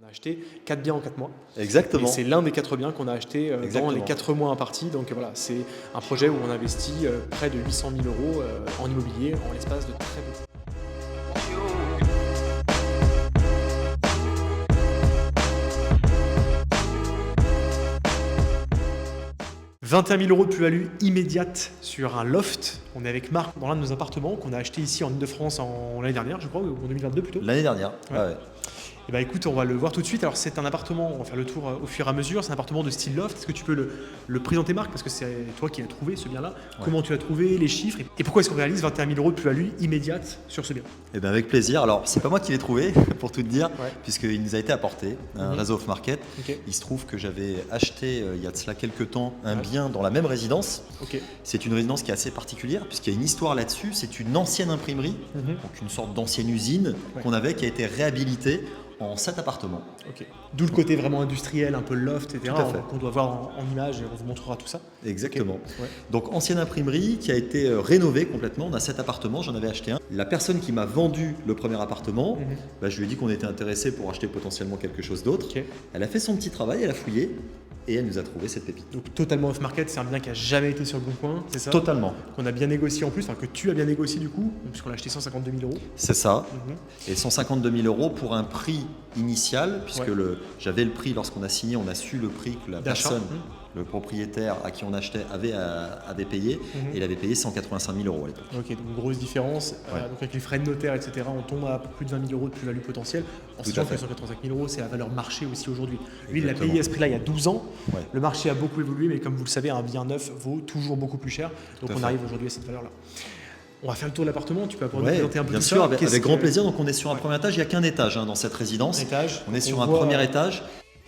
a acheté 4 biens en 4 mois. Exactement. Et c'est l'un des 4 biens qu'on a acheté dans les 4 mois impartis. Donc voilà, c'est un projet où on investit près de 800 000 euros en immobilier en l'espace de très peu de temps. 21 000 euros de plus-value immédiate sur un loft. On est avec Marc dans l'un de nos appartements qu'on a acheté ici en Ile-de-France l'année dernière, je crois, ou en 2022 plutôt. L'année dernière, ouais. Et bah écoute, on va le voir tout de suite. Alors c'est un appartement, on va faire le tour au fur et à mesure. C'est un appartement de style loft. Est-ce que tu peux le présenter, Marc, parce que c'est toi qui l'as trouvé ce bien-là. Ouais. Comment tu l'as trouvé, les chiffres, et pourquoi est-ce qu'on réalise 21 000 euros de plus-value immédiate sur ce bien? Eh bien avec plaisir. Alors c'est pas moi qui l'ai trouvé pour tout te dire, puisqu'il nous a été apporté, un réseau off-market. Okay. Il se trouve que j'avais acheté il y a de cela quelques temps un bien dans la même résidence. Okay. C'est une résidence qui est assez particulière puisqu'il y a une histoire là-dessus. C'est une ancienne imprimerie, donc une sorte d'ancienne usine qu'on avait qui a été réhabilitée en 7 appartements. Okay. D'où le côté vraiment industriel, un peu loft, etc. Qu'on doit voir en image et on vous montrera tout ça. Exactement. Okay. Ouais. Donc ancienne imprimerie qui a été rénovée complètement. On a 7 appartements, j'en avais acheté un. La personne qui m'a vendu le premier appartement, je lui ai dit qu'on était intéressé pour acheter potentiellement quelque chose d'autre. Okay. Elle a fait son petit travail, elle a fouillé. Et elle nous a trouvé cette pépite. Donc totalement off-market, c'est un bien qui n'a jamais été sur le bon coin, c'est ça? Totalement. Qu'on a bien négocié en plus, enfin que tu as bien négocié du coup, puisqu'on l'a acheté 152 000 euros. C'est ça. Et 152 000 euros pour un prix initial, puisque j'avais le prix lorsqu'on a signé, on a su le prix que la personne, le propriétaire à qui on achetait avait payé, et il avait payé 185 000 euros à l'époque. Ok, donc grosse différence. Donc avec les frais de notaire, etc., on tombe à plus de 20 000 euros de plus-value potentielle. En sachant que 185 000 euros, c'est la valeur marché aussi aujourd'hui. Lui, il l'a payé à ce prix-là il y a 12 ans. Ouais. Le marché a beaucoup évolué, mais comme vous le savez, un bien neuf vaut toujours beaucoup plus cher. Donc on arrive aujourd'hui à cette valeur-là. On va faire le tour de l'appartement, tu peux nous présenter un peu bien sûr, avec grand plaisir. Donc on est sur un premier étage, il n'y a qu'un étage dans cette résidence. On est sur un premier étage.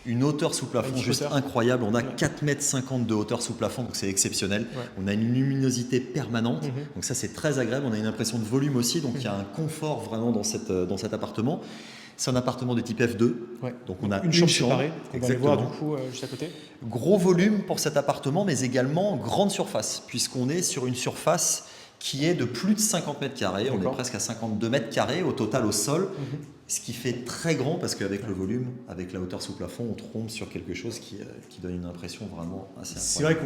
Une hauteur sous plafond juste incroyable. On a 4,50 m de hauteur sous plafond, donc c'est exceptionnel. Ouais. On a une luminosité permanente, donc ça c'est très agréable. On a une impression de volume aussi, donc il y a un confort vraiment dans cet appartement. C'est un appartement de type F2, donc on a une chambre séparée. On va aller voir du coup juste à côté. Gros volume pour cet appartement, mais également grande surface, puisqu'on est sur une surface qui est de plus de 50 mètres carrés. On est presque à 52 mètres carrés au total au sol. Ce qui fait très grand parce qu'avec le volume, avec la hauteur sous plafond, on tombe sur quelque chose qui donne une impression vraiment assez incroyable. C'est vrai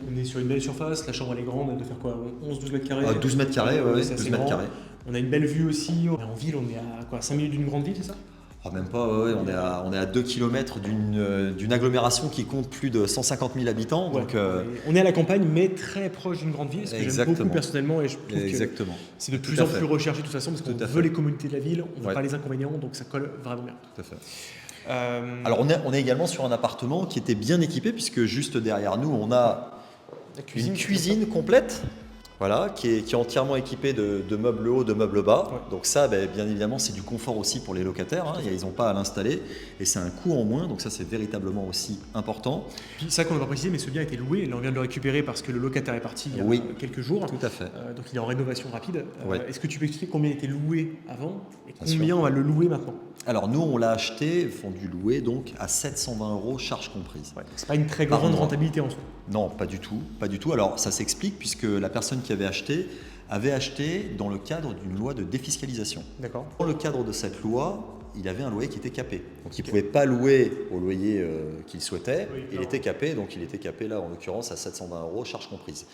qu'on est sur une belle surface, la chambre elle est grande, elle doit faire quoi, 11-12 mètres carrés? 12 mètres carrés, oui, 12 mètres carrés. On a une belle vue aussi, on est en ville, on est à quoi, 5 minutes d'une grande ville, c'est ça? Même pas, on est à 2 km d'une agglomération qui compte plus de 150 000 habitants. Donc, on est à la campagne, mais très proche d'une grande ville, ce que j'aime beaucoup personnellement, et je trouve que c'est de plus en plus recherché de toute façon, parce qu'on veut les communautés de la ville, on ne veut pas les inconvénients, donc ça colle vraiment bien. Tout à fait. Alors on est également sur un appartement qui était bien équipé, puisque juste derrière nous, on a une cuisine complète. Voilà, qui est entièrement équipé de meubles hauts, de meubles bas. Ouais. Donc ça, bien évidemment, c'est du confort aussi pour les locataires. Ils n'ont pas à l'installer et c'est un coût en moins. Donc ça, c'est véritablement aussi important. Puis ça qu'on n'a pas précisé, mais ce bien a été loué. Là, on vient de le récupérer parce que le locataire est parti il y a quelques jours. Tout à fait. Donc il est en rénovation rapide. Est-ce que tu peux expliquer combien il était loué avant et combien on va le louer maintenant? Alors nous, on l'a acheté, vendu loué, donc à 720 euros, charges comprises. C'est pas une très grande rentabilité en soi. Non, pas du tout, pas du tout. Alors ça s'explique puisque la personne qui avait acheté dans le cadre d'une loi de défiscalisation. D'accord. Dans le cadre de cette loi, il avait un loyer qui était capé. Donc il ne pouvait pas louer au loyer qu'il souhaitait. Il était capé, donc il était capé là en l'occurrence à 720 euros, charges comprises.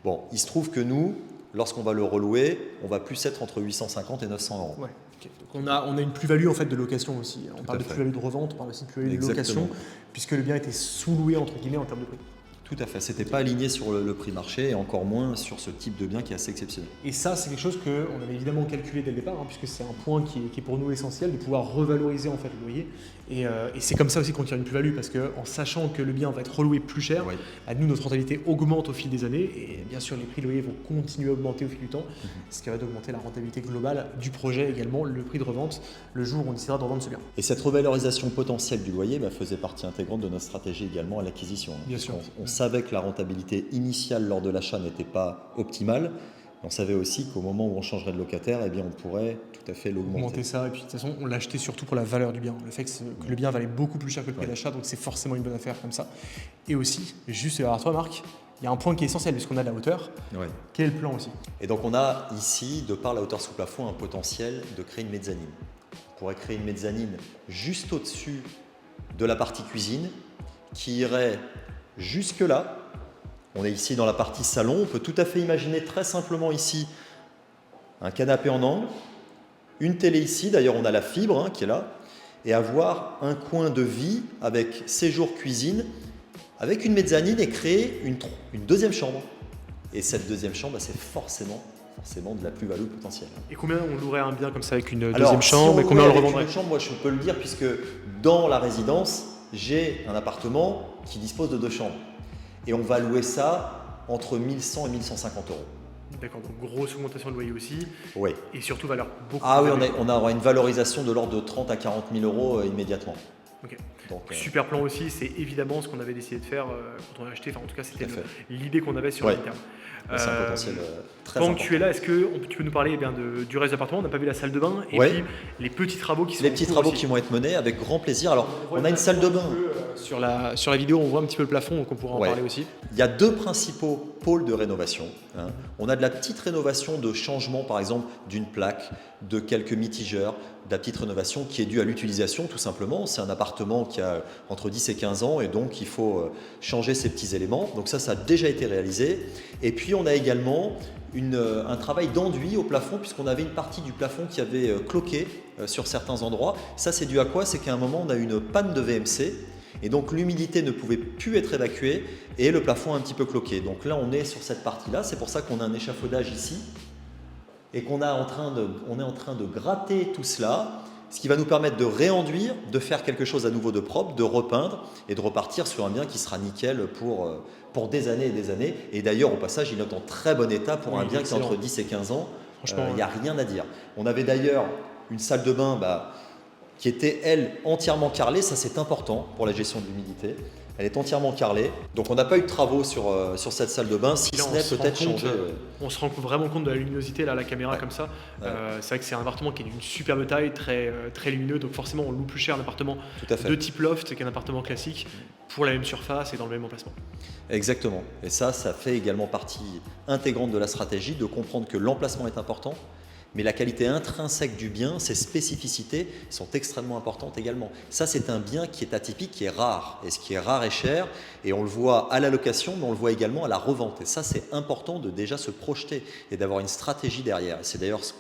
Bon, il se trouve que nous, lorsqu'on va le relouer, on va plus être entre 850 et 900 euros. Ouais. Okay. Donc on a une plus-value en fait de location aussi. On parle de plus-value de revente, on parle aussi de plus-value de location, puisque le bien était sous-loué entre guillemets en termes de prix. Tout à fait, c'était pas aligné sur le prix marché et encore moins sur ce type de bien qui est assez exceptionnel. Et ça, c'est quelque chose qu'on avait évidemment calculé dès le départ, puisque c'est un point qui est pour nous essentiel, de pouvoir revaloriser en fait le loyer. Et c'est comme ça aussi qu'on tire une plus-value, parce qu'en sachant que le bien va être reloué plus cher, nous, notre rentabilité augmente au fil des années, et bien sûr, les prix de loyer vont continuer à augmenter au fil du temps, ce qui va augmenter la rentabilité globale du projet, également le prix de revente, le jour où on décidera de revendre ce bien. Et cette revalorisation potentielle du loyer faisait partie intégrante de notre stratégie également à l'acquisition. Bien sûr. On savait que la rentabilité initiale lors de l'achat n'était pas optimale. On savait aussi qu'au moment où on changerait de locataire, on pourrait tout à fait l'augmenter. Augmenter ça, et puis de toute façon, on l'a acheté surtout pour la valeur du bien. Le fait que le bien valait beaucoup plus cher que le prix d'achat, donc c'est forcément une bonne affaire comme ça. Et aussi, juste à toi Marc, il y a un point qui est essentiel puisqu'on a de la hauteur. Quel est le plan aussi? Et donc on a ici, de par la hauteur sous plafond, un potentiel de créer une mezzanine. On pourrait créer une mezzanine juste au-dessus de la partie cuisine qui irait jusque là. On est ici dans la partie salon. On peut tout à fait imaginer très simplement ici un canapé en angle, une télé ici, d'ailleurs on a la fibre qui est là, et avoir un coin de vie avec séjour cuisine, avec une mezzanine et créer une deuxième chambre. Et cette deuxième chambre, c'est forcément de la plus-value potentielle. Et combien on louerait un bien comme ça avec une deuxième chambre, et combien on le revendrait? Une chambre, moi je peux le dire, puisque dans la résidence, j'ai un appartement qui dispose de 2 chambres. Et on va louer ça entre 1100 et 1150 euros. D'accord, donc grosse augmentation de loyer aussi. Oui. Et surtout valeur beaucoup. Ah oui, on aura une valorisation de l'ordre de 30 à 40 000 euros immédiatement. Ok. Donc, super plan aussi, c'est évidemment ce qu'on avait décidé de faire quand on a acheté. Enfin, en tout cas, c'était l'idée qu'on avait sur le terme. C'est un potentiel très Pendant important. que tu es là, est-ce que tu peux nous parler du reste de l'appartement? On n'a pas vu la salle de bain et puis les petits travaux qui sont Les petits travaux qui vont être menés avec grand plaisir. Alors, on a une salle de bain. Sur la vidéo, on voit un petit peu le plafond, donc on pourra en parler aussi. Il y a 2 principaux pôles de rénovation. On a de la petite rénovation de changement, par exemple, d'une plaque, de quelques mitigeurs, de la petite rénovation qui est due à l'utilisation, tout simplement. C'est un appartement qui a entre 10 et 15 ans et donc il faut changer ces petits éléments. Donc ça a déjà été réalisé. Et puis, on a également un travail d'enduit au plafond, puisqu'on avait une partie du plafond qui avait cloqué sur certains endroits. Ça, c'est dû à quoi? C'est qu'à un moment, on a eu une panne de VMC. Et donc l'humidité ne pouvait plus être évacuée et le plafond a un petit peu cloqué. Donc là on est sur cette partie-là, c'est pour ça qu'on a un échafaudage ici et qu'on est en train de gratter tout cela, ce qui va nous permettre de réenduire, de faire quelque chose à nouveau de propre, de repeindre et de repartir sur un bien qui sera nickel pour des années et des années. Et d'ailleurs au passage il est en très bon état pour un bien qui est entre 10 et 15 ans, il n'y a rien à dire. On avait d'ailleurs une salle de bain qui était, elle, entièrement carrelée. Ça, c'est important pour la gestion de l'humidité. Elle est entièrement carrelée. Donc, on n'a pas eu de travaux sur cette salle de bain, si ce n'est peut-être changer. On se rend vraiment compte de la luminosité, là, la caméra comme ça. C'est vrai que c'est un appartement qui est d'une superbe taille, très, très lumineux. Donc, forcément, on loue plus cher un appartement de type loft qu'un appartement classique pour la même surface et dans le même emplacement. Exactement. Et ça fait également partie intégrante de la stratégie, de comprendre que l'emplacement est important. Mais la qualité intrinsèque du bien, ses spécificités sont extrêmement importantes également. Ça, c'est un bien qui est atypique, qui est rare. Et ce qui est rare est cher. Et on le voit à la location, mais on le voit également à la revente. Et ça, c'est important de déjà se projeter et d'avoir une stratégie derrière. C'est d'ailleurs ce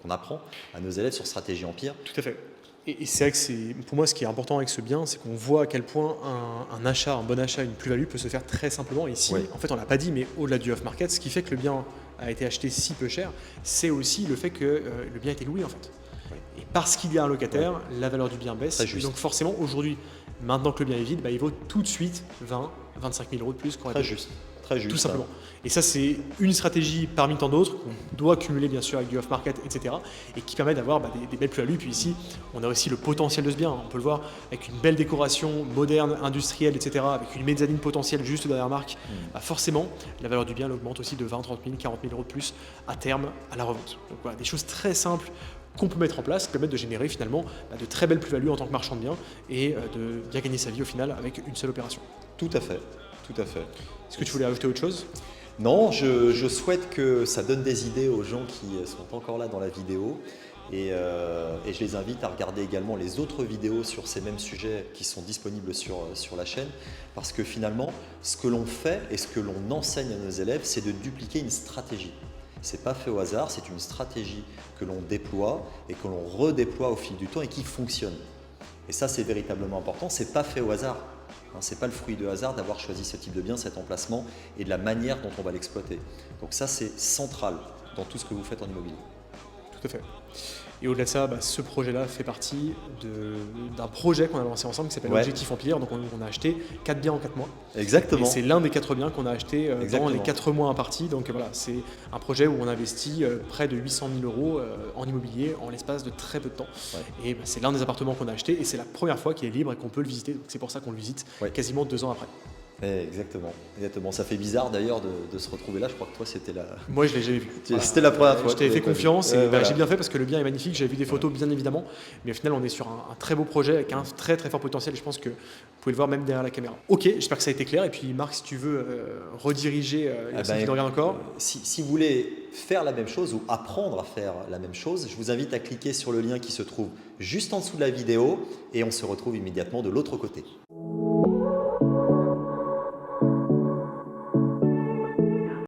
qu'on apprend à nos élèves sur Stratégie Empire. Tout à fait. Et c'est vrai que pour moi, ce qui est important avec ce bien, c'est qu'on voit à quel point un bon achat, une plus-value peut se faire très simplement. Et ici, en fait, on ne l'a pas dit, mais au-delà du off-market, ce qui fait que le bien a été acheté si peu cher, c'est aussi le fait que le bien a été loué en fait. Et parce qu'il y a un locataire, la valeur du bien baisse. Et donc forcément, aujourd'hui, maintenant que le bien est vide, il vaut tout de suite 20, 25 000 euros de plus qu'on Très juste. Tout simplement. Et ça, c'est une stratégie parmi tant d'autres qu'on doit cumuler bien sûr avec du off-market, etc. et qui permet d'avoir des belles plus-values. Puis ici, on a aussi le potentiel de ce bien. On peut le voir avec une belle décoration moderne, industrielle, etc. avec une mezzanine potentielle juste derrière marque. Forcément, la valeur du bien augmente aussi de 20, 30 000, 40 000 euros de plus à terme à la revente. Donc voilà, des choses très simples qu'on peut mettre en place, qui permettent de générer finalement de très belles plus-values en tant que marchand de biens et de bien gagner sa vie au final avec une seule opération. Tout à fait. Tout à fait. Est-ce que tu voulais ajouter autre chose? Non, je souhaite que ça donne des idées aux gens qui sont encore là dans la vidéo et je les invite à regarder également les autres vidéos sur ces mêmes sujets qui sont disponibles sur la chaîne parce que finalement, ce que l'on fait et ce que l'on enseigne à nos élèves, c'est de dupliquer une stratégie. Ce n'est pas fait au hasard, c'est une stratégie que l'on déploie et que l'on redéploie au fil du temps et qui fonctionne. Et ça, c'est véritablement important, ce n'est pas fait au hasard. Ce n'est pas le fruit de hasard d'avoir choisi ce type de bien, cet emplacement et de la manière dont on va l'exploiter. Donc ça, c'est central dans tout ce que vous faites en immobilier. Tout à fait. Et au-delà de ça, ce projet-là fait partie d'un projet qu'on a lancé ensemble qui s'appelle Objectif Empire. Donc on a acheté 4 biens en 4 mois. Exactement. Et c'est l'un des 4 biens qu'on a acheté dans les 4 mois impartis. Donc voilà, c'est un projet où on investit près de 800 000 euros en immobilier en l'espace de très peu de temps. Et c'est l'un des appartements qu'on a acheté et c'est la première fois qu'il est libre et qu'on peut le visiter. Donc c'est pour ça qu'on le visite quasiment 2 ans après. Exactement. Ça fait bizarre d'ailleurs de se retrouver là. Je crois que toi, c'était la. Moi, je l'ai jamais vu. C'était la première fois. Je t'avais fait confiance et j'ai bien fait parce que le bien est magnifique. J'avais vu des photos, bien évidemment, mais au final, on est sur un très beau projet avec un très très fort potentiel. Et je pense que vous pouvez le voir même derrière la caméra. Ok, j'espère que ça a été clair. Et puis, Marc, si tu veux rediriger les personnes qui nous regardent encore. Si vous voulez faire la même chose ou apprendre à faire la même chose, je vous invite à cliquer sur le lien qui se trouve juste en dessous de la vidéo et on se retrouve immédiatement de l'autre côté.